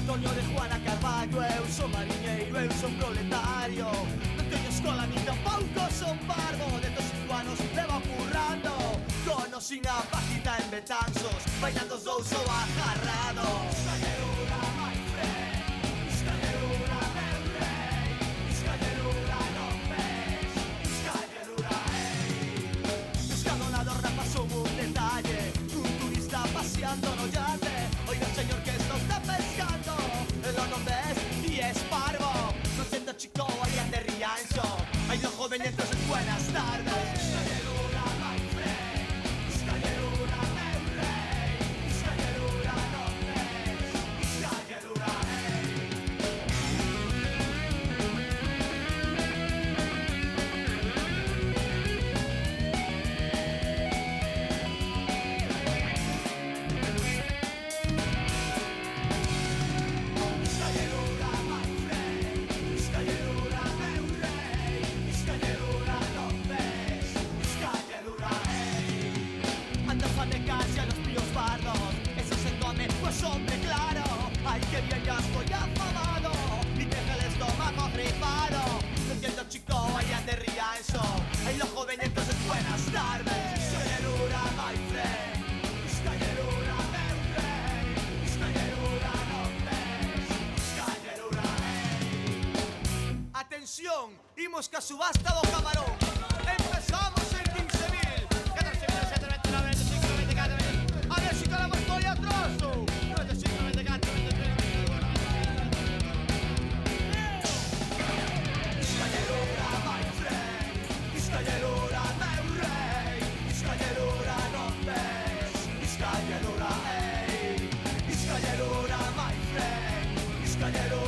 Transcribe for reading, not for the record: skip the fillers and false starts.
Antonio de Juana Carballo, eu son mariñeiro, eu son proletario. Non teño escola ni tampouco son parvo. De 5 anos levo currando, conocí a Paquita en Betanzos, bailando os dous ou agarrados. Escallerura, my friend, escallerura, meu rei, escallerura, non ves, escallerura, pescando na dorna pasou un detalle, un turista paseando no yate. Oiga señor que esto está pescando, lo non ves y es parvo. No siento chico, ahí ande Riancho, hay dos jóvenes entonces buenas tardes. Escallerura, my friend, escallerura, meu rei, escallerura, non ves, escallerura, pues hombre claro, ay que bien ya estoy afamado y deja el estómago gripado. No entiendo chico, allá de Riancho, ay los jóvenes entonces buenas tardes. Escallerura, my friend, escallerura, meu rei, escallerura, non ves, escallerura, Atención, imos ca subasta do camarón. Empezamos en 15.000, 14.000, 7.000, 25, 24, a ver si colamos todo atrás. Escallerura, my friend, escallerura, meu rei, escallerura, non ves, escallerura, escallerura, my friend, escallerura.